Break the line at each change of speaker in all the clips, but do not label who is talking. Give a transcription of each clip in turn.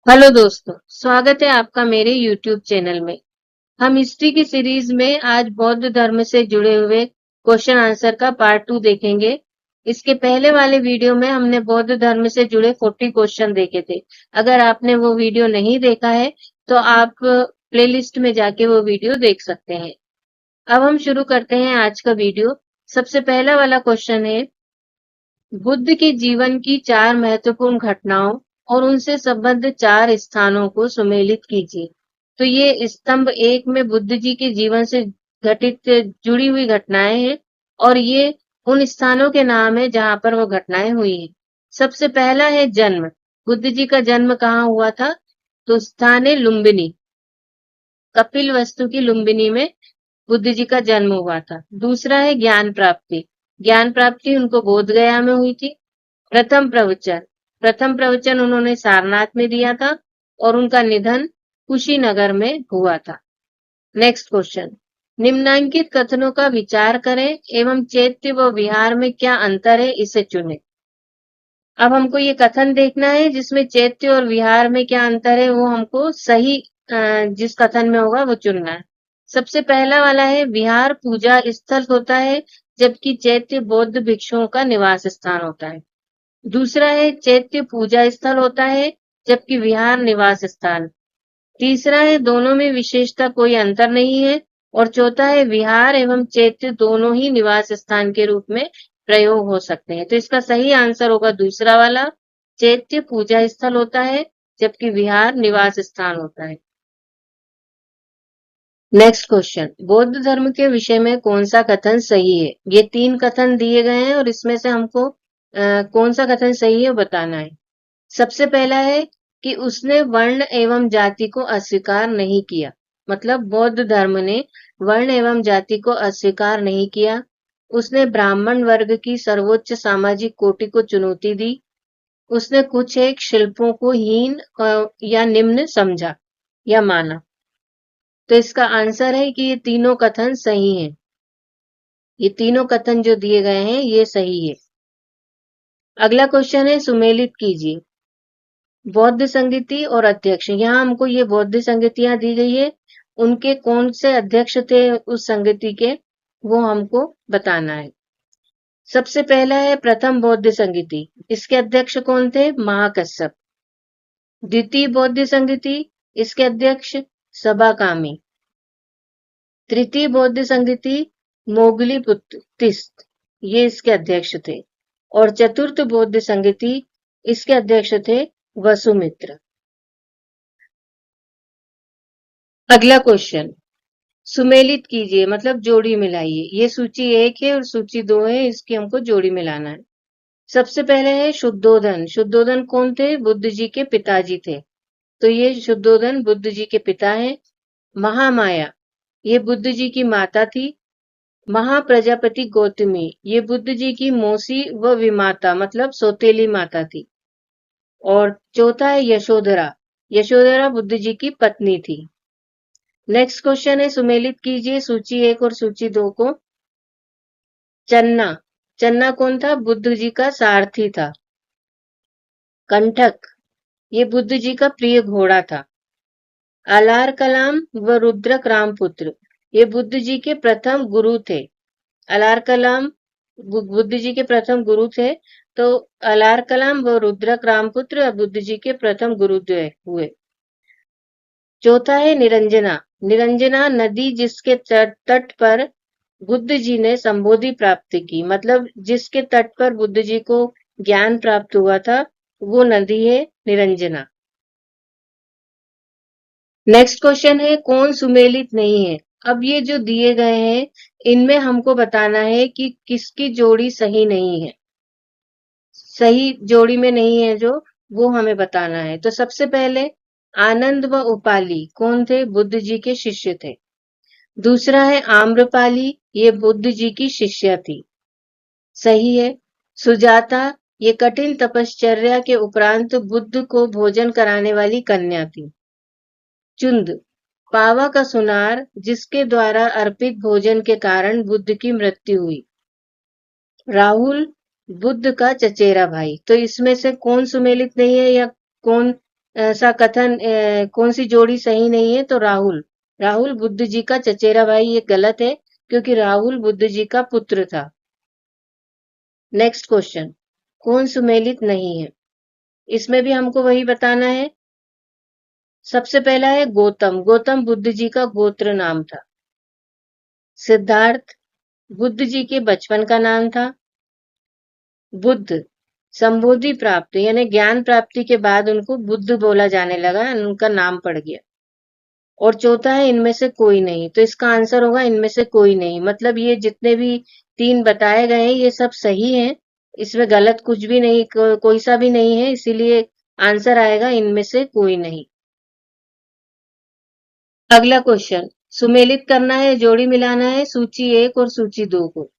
Hello दोस्तों, स्वागत है आपका मेरे YouTube चैनल में। हम हिस्ट्री की सीरीज में आज बौद्ध धर्म से जुड़े हुए क्वेश्चन आंसर का पार्ट 2 देखेंगे। इसके पहले वाले वीडियो में हमने बौद्ध धर्म से जुड़े 40 क्वेश्चन देखे थे। अगर आपने वो वीडियो नहीं देखा है तो आप प्लेलिस्ट में जाके वो वीडियो देख सकते हैं। अब हम शुरू करते हैं आज का वीडियो। सबसे पहला वाला क्वेश्चन है, बुद्ध के जीवन की 4 महत्वपूर्ण घटनाओं और उनसे संबद्ध 4 स्थानों को सुमेलित कीजिए। तो ये स्तंभ 1 में बुद्ध जी के जीवन से घटित जुड़ी हुई घटनाएं हैं और ये उन स्थानों के नाम है जहां पर वो घटनाएं हुई हैं। सबसे पहला है जन्म। बुद्ध जी का जन्म कहाँ हुआ था? तो स्थान है लुम्बिनी। कपिल वस्तु की लुम्बिनी में बुद्ध जी का जन्म हुआ था। दूसरा है ज्ञान प्राप्ति। ज्ञान प्राप्ति उनको बोध गया में हुई थी। प्रथम प्रवचन उन्होंने सारनाथ में दिया था और उनका निधन कुशीनगर में हुआ था। नेक्स्ट क्वेश्चन, निम्नांकित कथनों का विचार करें एवं चैत्य व विहार में क्या अंतर है इसे चुनें। अब हमको ये कथन देखना है जिसमें चैत्य और विहार में क्या अंतर है, वो हमको सही जिस कथन में होगा वो चुनना है। सबसे पहला वाला है, विहार पूजा स्थल होता है जबकि चैत्य बौद्ध भिक्षुओं का निवास स्थान होता है। दूसरा है, चैत्य पूजा स्थल होता है जबकि विहार निवास स्थान। तीसरा है, दोनों में विशेषता कोई अंतर नहीं है। और चौथा है, विहार एवं चैत्य दोनों ही निवास स्थान के रूप में प्रयोग हो सकते हैं। तो इसका सही आंसर होगा दूसरा वाला, चैत्य पूजा स्थल होता है जबकि विहार निवास स्थान होता है। नेक्स्ट क्वेश्चन, बौद्ध धर्म के विषय में कौन सा कथन सही है? ये 3 कथन दिए गए हैं और इसमें से हमको कौन सा कथन सही है बताना है। सबसे पहला है कि उसने वर्ण एवं जाति को अस्वीकार नहीं किया। मतलब बौद्ध धर्म ने वर्ण एवं जाति को अस्वीकार नहीं किया। उसने ब्राह्मण वर्ग की सर्वोच्च सामाजिक कोटि को चुनौती दी। उसने कुछ एक शिल्पों को हीन या निम्न समझा या माना। तो इसका आंसर है कि ये तीनों कथन सही हैं। ये तीनों कथन जो दिए गए हैं ये सही है। अगला क्वेश्चन है, सुमेलित कीजिए। बौद्ध संगीति और अध्यक्ष, यहाँ हमको ये बौद्ध संगीतियां दी गई है, उनके कौन से अध्यक्ष थे उस संगीति के, वो हमको बताना है। सबसे पहला है प्रथम बौद्ध संगीति। इसके अध्यक्ष कौन थे? महाकश्यप। द्वितीय बौद्ध संगीति, इसके अध्यक्ष सभाकामी। तृतीय बौद्ध संगीति मोगली तिस्त, ये इसके अध्यक्ष थे। और चतुर्थ बौद्ध संगीति, इसके अध्यक्ष थे वसुमित्र। अगला क्वेश्चन, सुमेलित कीजिए मतलब जोड़ी मिलाइए। ये सूची 1 है और सूची 2 है, इसकी हमको जोड़ी मिलाना है। सबसे पहले है शुद्धोधन। शुद्धोधन कौन थे? बुद्ध जी के पिताजी थे। तो ये शुद्धोधन बुद्ध जी के पिता हैं। महामाया, ये बुद्ध जी की माता थी। महाप्रजापति गौतमी, ये बुद्ध जी की मौसी व विमाता मतलब सौतेली माता थी। और चौथा है यशोधरा। यशोधरा बुद्ध जी की पत्नी थी। नेक्स्ट क्वेश्चन है, सुमेलित कीजिए सूची 1 और सूची 2 को। चन्ना, चन्ना कौन था? बुद्ध जी का सारथी था। कंठक, ये बुद्ध जी का प्रिय घोड़ा था। अलार कलाम व रुद्रक रामपुत्र, ये बुद्ध जी के प्रथम गुरु थे। अलार कलाम बुद्ध जी के प्रथम गुरु थे। तो अलार कलाम व रुद्रक रामपुत्र बुद्ध जी के प्रथम गुरु हुए। चौथा है निरंजना। निरंजना नदी जिसके तट पर बुद्ध जी ने संबोधि प्राप्त की, मतलब जिसके तट पर बुद्ध जी को ज्ञान प्राप्त हुआ था, वो नदी है निरंजना। नेक्स्ट क्वेश्चन है, कौन सुमेलित नहीं है? अब ये जो दिए गए हैं इनमें हमको बताना है कि किसकी जोड़ी सही नहीं है। सही जोड़ी में नहीं है जो, वो हमें बताना है। तो सबसे पहले आनंद व उपाली कौन थे? बुद्ध जी के शिष्य थे। दूसरा है आम्रपाली, ये बुद्ध जी की शिष्या थी। सही है। सुजाता, ये कठिन तपश्चर्या के उपरांत बुद्ध को भोजन कराने वाली कन्या थी। चुंद, पावा का सुनार जिसके द्वारा अर्पित भोजन के कारण बुद्ध की मृत्यु हुई। राहुल, बुद्ध का चचेरा भाई। तो इसमें से कौन सुमेलित नहीं है या कौन सा कथन कौन सी जोड़ी सही नहीं है? तो राहुल। राहुल बुद्ध जी का चचेरा भाई, ये गलत है क्योंकि राहुल बुद्ध जी का पुत्र था। नेक्स्ट क्वेश्चन, कौन सुमेलित नहीं है? इसमें भी हमको वही बताना है। सबसे पहला है गौतम। गौतम बुद्ध जी का गोत्र नाम था। सिद्धार्थ बुद्ध जी के बचपन का नाम था। बुद्ध संबोधि प्राप्त यानी ज्ञान प्राप्ति के बाद उनको बुद्ध बोला जाने लगा, उनका नाम पड़ गया। और चौथा है इनमें से कोई नहीं। तो इसका आंसर होगा इनमें से कोई नहीं। मतलब ये जितने भी तीन बताए गए हैं ये सब सही हैं। इसमें गलत कुछ भी नहीं, कोई सा भी नहीं है, इसीलिए आंसर आएगा इनमें से कोई नहीं। अगला क्वेश्चन, सुमेलित करना है, जोड़ी मिलाना है सूची 1 और सूची 2 को।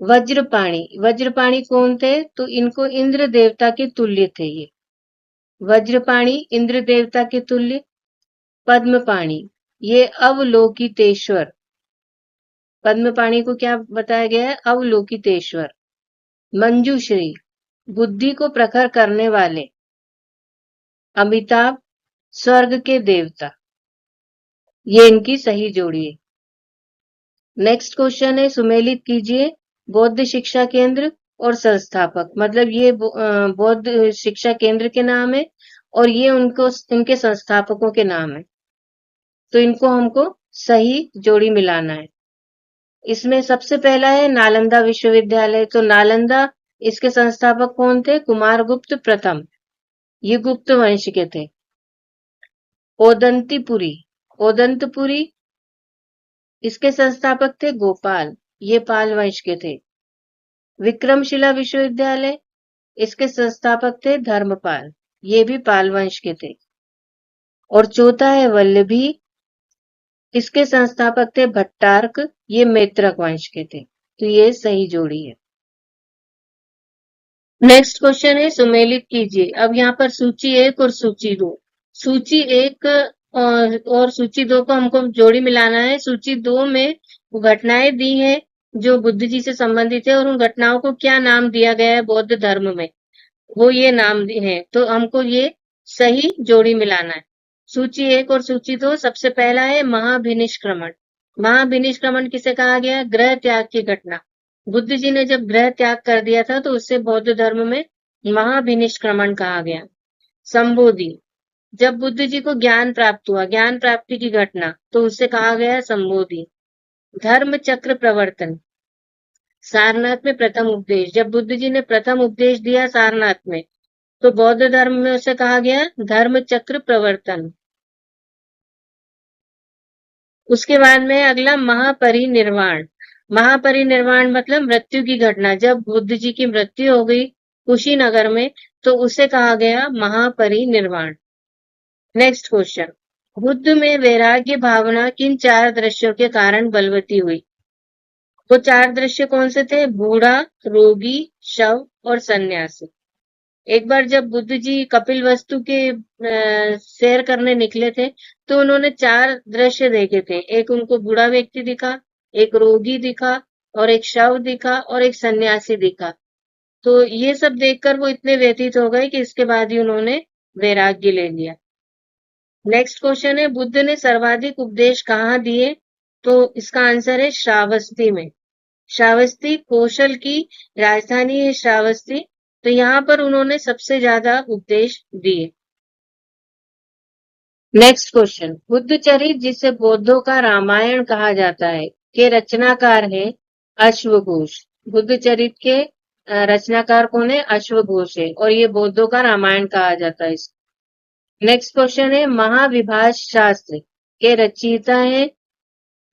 वज्रपाणी। वज्रपाणी कौन थे? तो इनको इंद्र देवता के तुल्य थे ये। वज्रपाणी इंद्र देवता के तुल्य। पद्मपाणी ये अवलोकितेश्वर। पद्मपाणी को क्या बताया गया है? अवलोकितेश्वर। मंजूश्री बुद्धि को प्रखर करने वाले। अमिताभ स्वर्ग के देवता। ये इनकी सही जोड़ी है। नेक्स्ट क्वेश्चन है, सुमेलित कीजिए बौद्ध शिक्षा केंद्र और संस्थापक। मतलब ये बौद्ध शिक्षा केंद्र के नाम है और ये उनके संस्थापकों के नाम है। तो इनको हमको सही जोड़ी मिलाना है। इसमें सबसे पहला है नालंदा विश्वविद्यालय। तो नालंदा, इसके संस्थापक कौन थे? कुमारगुप्त प्रथम। ये गुप्त वंश के थे। ओदंतीपुरी। ओदंतपुरी, इसके संस्थापक थे गोपाल। ये पाल वंश के थे। विक्रमशिला विश्वविद्यालय, इसके संस्थापक थे धर्मपाल। ये भी पाल वंश के थे। और चौथा है वल्लभी, इसके संस्थापक थे भट्टारक। ये मैत्रक वंश के थे। तो ये सही जोड़ी है। नेक्स्ट क्वेश्चन है, सुमेलित कीजिए। अब यहाँ पर सूची 1 और सूची 2। सूची 1 और सूची 2 को हमको जोड़ी मिलाना है। सूची 2 में वो घटनाएं दी हैं जो बुद्ध जी से संबंधित है और उन घटनाओं को क्या नाम दिया गया है बौद्ध धर्म में, वो ये नाम है। तो हमको ये सही जोड़ी मिलाना है। सूची 1 और सूची 2। सबसे पहला है महाभिनिष्क्रमण। महाभिनिष्क्रमण किसे कहा गया? गृह त्याग की घटना। बुद्ध जी ने जब गृह त्याग कर दिया था तो उससे बौद्ध धर्म में महाभिनिष्क्रमण कहा गया। संबोधि, जब बुद्ध जी को ज्ञान प्राप्त हुआ, ज्ञान प्राप्ति की घटना, तो उससे कहा गया संबोधि। धर्म चक्र प्रवर्तन, सारनाथ में प्रथम उपदेश। जब बुद्ध जी ने प्रथम उपदेश दिया सारनाथ में, तो बौद्ध धर्म में उसे कहा गया धर्म चक्र प्रवर्तन। उसके बाद में अगला महापरिनिर्वाण। महापरिनिर्वाण मतलब मृत्यु की घटना। जब बुद्ध जी की मृत्यु हो गई कुशीनगर में, तो उसे कहा गया महापरिनिर्वाण। नेक्स्ट क्वेश्चन, बुद्ध में वैराग्य भावना किन 4 दृश्यों के कारण बलवती हुई? वो 4 दृश्य कौन से थे? बूढ़ा, रोगी, शव और सन्यासी। एक बार जब बुद्ध जी कपिलवस्तु के सैर करने निकले थे, तो उन्होंने 4 दृश्य देखे थे। एक उनको बूढ़ा व्यक्ति दिखा, एक रोगी दिखा, और एक शव दिखा, और एक सन्यासी दिखा। तो ये सब देखकर वो इतने व्यथित हो गए कि इसके बाद ही उन्होंने वैराग्य ले लिया। नेक्स्ट क्वेश्चन है, बुद्ध ने सर्वाधिक उपदेश कहाँ दिए? तो इसका आंसर है श्रावस्ती में। श्रावस्ती कौशल की राजधानी है श्रावस्ती। तो यहाँ पर उन्होंने सबसे ज्यादा उपदेश दिए। नेक्स्ट क्वेश्चन, बुद्धचरित जिसे बौद्धों का रामायण कहा जाता है, के रचनाकार है अश्वघोष। बुद्धचरित के रचनाकार कौन है? अश्वघोष है। और ये बौद्धों का रामायण कहा जाता है इसको। नेक्स्ट क्वेश्चन है, महाविभाष शास्त्र के रचयिता है?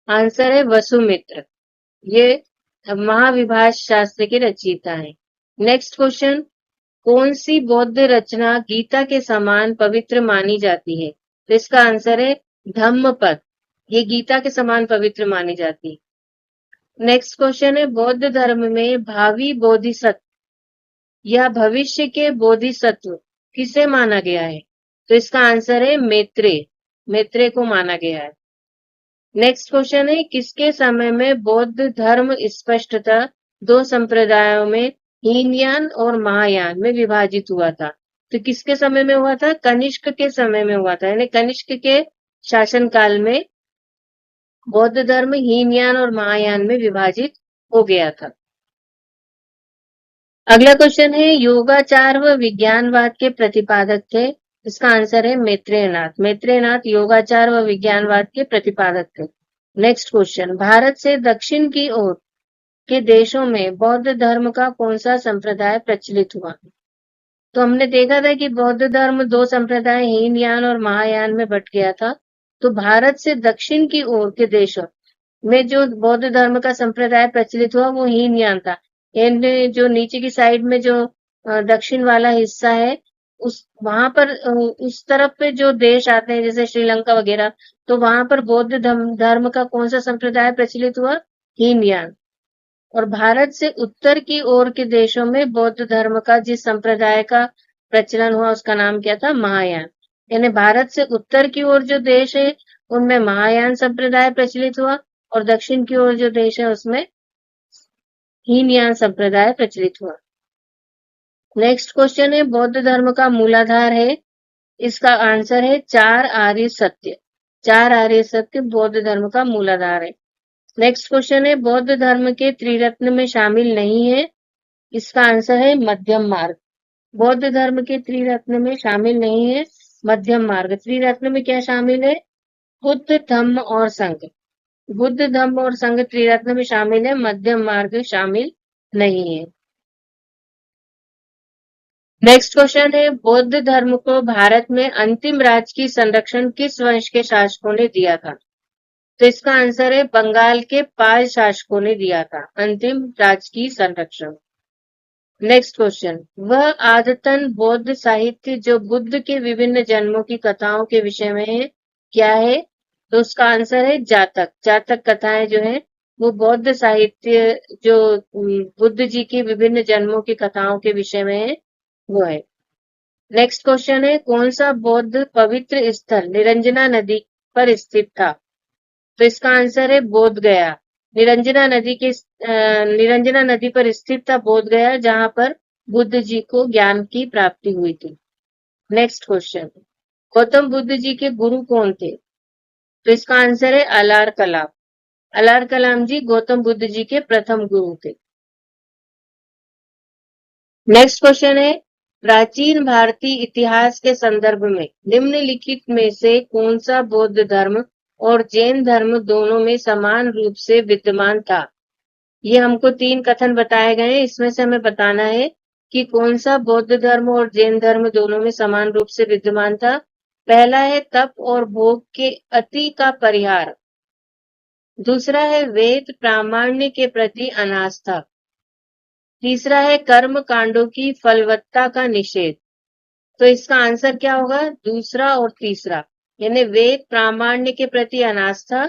आंसर है वसुमित्र। ये महाविभाष शास्त्र के रचयिता है। नेक्स्ट क्वेश्चन, कौन सी बौद्ध रचना गीता के समान पवित्र मानी जाती है? तो इसका आंसर है धम्मपद। ये गीता के समान पवित्र मानी जाती है। नेक्स्ट क्वेश्चन है, बौद्ध धर्म में भावी बोधिसत्व या भविष्य के बोधिसत्व किसे माना गया है? तो इसका आंसर है मैत्रेय। मैत्रेय को माना गया है। नेक्स्ट क्वेश्चन है, किसके समय में बौद्ध धर्म स्पष्टतः 2 संप्रदायों में हीनयान और महायान में विभाजित हुआ था? तो किसके समय में हुआ था? कनिष्क के समय में हुआ था, यानी कनिष्क के शासनकाल में बौद्ध धर्म हीनयान और महायान में विभाजित हो गया था। अगला क्वेश्चन है, योगाचार व विज्ञानवाद के प्रतिपादक थे। इसका आंसर है मैत्रेयनाथ। मैत्रेयनाथ योगाचार व विज्ञानवाद के प्रतिपादक थे। नेक्स्ट क्वेश्चन, भारत से दक्षिण की ओर के देशों में बौद्ध धर्म का कौन सा संप्रदाय प्रचलित हुआ? तो हमने देखा था कि बौद्ध धर्म दो संप्रदाय हीनयान और महायान में बट गया था। तो भारत से दक्षिण की ओर के देशों में जो बौद्ध धर्म का संप्रदाय प्रचलित हुआ वो हीनयान था। यानी जो नीचे की साइड में जो दक्षिण वाला हिस्सा है, उस वहां पर उस तरफ पे जो देश आते हैं जैसे श्रीलंका वगैरह, तो वहां पर बौद्ध धर्म का कौन सा संप्रदाय प्रचलित हुआ? हीनयान। और भारत से उत्तर की ओर के देशों में बौद्ध धर्म का जिस संप्रदाय का प्रचलन हुआ उसका नाम क्या था? महायान। यानी भारत से उत्तर की ओर जो देश है उनमें महायान संप्रदाय प्रचलित हुआ और दक्षिण की ओर जो देश है उसमें हीनयान संप्रदाय प्रचलित हुआ। नेक्स्ट क्वेश्चन है, बौद्ध धर्म का मूलाधार है। इसका आंसर है चार आर्य सत्य। चार आर्य सत्य बौद्ध धर्म का मूलाधार है। नेक्स्ट क्वेश्चन है, बौद्ध धर्म के त्रिरत्न में शामिल नहीं है। इसका आंसर है मध्यम मार्ग। बौद्ध धर्म के त्रिरत्न में शामिल नहीं है मध्यम मार्ग। त्रिरत्न में क्या शामिल है? बुद्ध, धम्म और संघ। बुद्ध, धम्म और संघ त्रिरत्न में शामिल है, मध्यम मार्ग शामिल नहीं है। नेक्स्ट क्वेश्चन है, बौद्ध धर्म को भारत में अंतिम राज्य की संरक्षण किस वंश के शासकों ने दिया था? तो इसका आंसर है बंगाल के पाल शासकों ने दिया था अंतिम राज्य की संरक्षण। नेक्स्ट क्वेश्चन, वह आदतन बौद्ध साहित्य जो बुद्ध के विभिन्न जन्मों की कथाओं के विषय में है क्या है? तो उसका आंसर है जातक। जातक कथाएं जो है वो बौद्ध साहित्य जो बुद्ध जी की विभिन्न जन्मों की कथाओं के विषय में है वो है। नेक्स्ट क्वेश्चन है, कौन सा बौद्ध पवित्र स्थल निरंजना नदी पर स्थित था? तो इसका आंसर है बोध गया। निरंजना नदी पर स्थित था बोध गया, जहां पर बुद्ध जी को ज्ञान की प्राप्ति हुई थी। नेक्स्ट क्वेश्चन, गौतम बुद्ध जी के गुरु कौन थे? तो इसका आंसर है अलार कलाम। अलार कलाम जी गौतम बुद्ध जी के प्रथम गुरु थे। नेक्स्ट क्वेश्चन है, प्राचीन भारतीय इतिहास के संदर्भ में निम्नलिखित में से कौन सा बौद्ध धर्म और जैन धर्म दोनों में समान रूप से विद्यमान था? ये हमको तीन कथन बताए गए हैं, इसमें से हमें बताना है कि कौन सा बौद्ध धर्म और जैन धर्म दोनों में समान रूप से विद्यमान था। पहला है तप और भोग के अति का परिहार। दूसरा है वेद प्रामाण्य के प्रति अनास्था। तीसरा है कर्म कांडों की फलवत्ता का निषेध। तो इसका आंसर क्या होगा? दूसरा और तीसरा, यानी वेद प्रामाण्य के प्रति अनास्था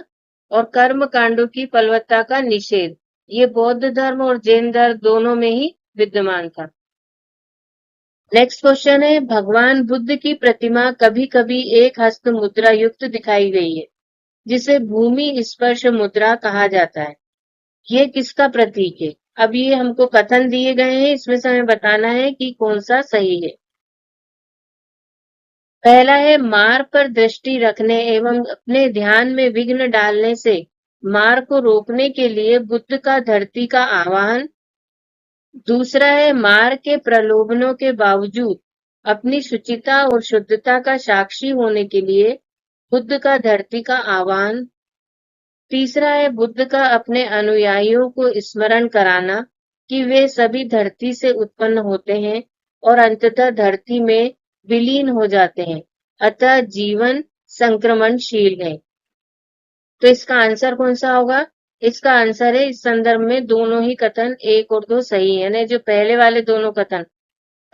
और कर्म कांडों की फलवत्ता का निषेध, ये बौद्ध धर्म और जैन धर्म दोनों में ही विद्यमान था। नेक्स्ट क्वेश्चन है, भगवान बुद्ध की प्रतिमा कभी कभी एक हस्त मुद्रा युक्त दिखाई गई है, जिसे भूमि स्पर्श मुद्रा कहा जाता है। ये किसका प्रतीक है? अब ये हमको कथन दिए गए हैं, इसमें से हमें बताना है कि कौन सा सही है। पहला है मार पर दृष्टि रखने एवं अपने ध्यान में विघ्न डालने से मार को रोकने के लिए बुद्ध का धरती का आह्वान। दूसरा है मार के प्रलोभनों के बावजूद अपनी शुचिता और शुद्धता का साक्षी होने के लिए बुद्ध का धरती का आह्वान। तीसरा है बुद्ध का अपने अनुयायियों को स्मरण कराना कि वे सभी धरती से उत्पन्न होते हैं और अंततः धरती में विलीन हो जाते हैं, अतः जीवन संक्रमणशील है। तो इसका आंसर कौन सा होगा? इसका आंसर है, इस संदर्भ में दोनों ही कथन एक और दो सही है, यानी जो पहले वाले दोनों कथन,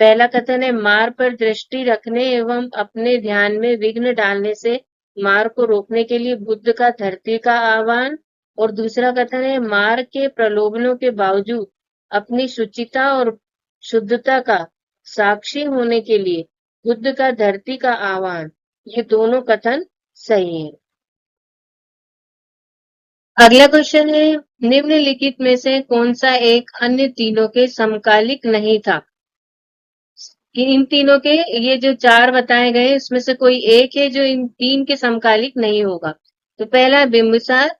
पहला कथन है मार पर दृष्टि रखने एवं अपने ध्यान में विघ्न डालने से मार को रोकने के लिए बुद्ध का धरती का आह्वान, और दूसरा कथन है मार के प्रलोभनों के बावजूद अपनी शुचिता और शुद्धता का साक्षी होने के लिए बुद्ध का धरती का आह्वान। ये दोनों कथन सही हैं। अगला क्वेश्चन है, निम्नलिखित में से कौन सा एक अन्य तीनों के समकालिक नहीं था? कि इन तीनों के, ये जो 4 बताए गए इसमें से कोई एक है जो इन 3 के समकालिक नहीं होगा। तो पहला है बिंबिसार,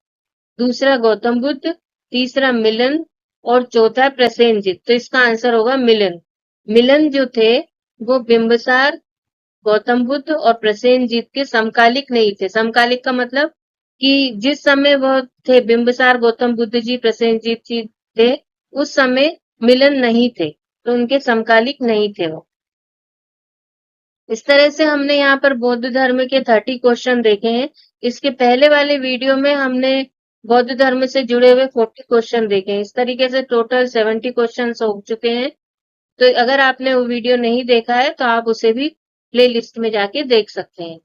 दूसरा गौतम बुद्ध, तीसरा मिलन और चौथा प्रसेनजित। तो इसका आंसर होगा मिलन। मिलन जो थे वो बिंबिसार, गौतम बुद्ध और प्रसेनजीत के समकालिक नहीं थे। समकालिक का मतलब कि जिस समय वह थे, बिंबिसार, गौतम बुद्ध जी, प्रसेनजीत जी थे, उस समय मिलन नहीं थे, तो उनके समकालिक नहीं थे वो। इस तरह से हमने यहाँ पर बौद्ध धर्म के 30 क्वेश्चन देखे हैं। इसके पहले वाले वीडियो में हमने बौद्ध धर्म से जुड़े हुए 40 क्वेश्चन देखे हैं। इस तरीके से टोटल 70 क्वेश्चन हो चुके हैं। तो अगर आपने वो वीडियो नहीं देखा है तो आप उसे भी प्ले लिस्ट में जाके देख सकते हैं।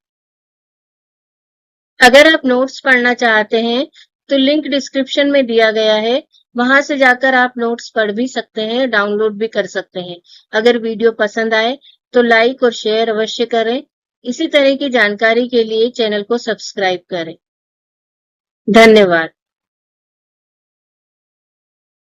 अगर आप नोट्स पढ़ना चाहते हैं तो लिंक डिस्क्रिप्शन में दिया गया है, वहां से जाकर आप नोट्स पढ़ भी सकते हैं, डाउनलोड भी कर सकते हैं। अगर वीडियो पसंद आए तो लाइक और शेयर अवश्य करें। इसी तरह की जानकारी के लिए चैनल को सब्सक्राइब करें। धन्यवाद।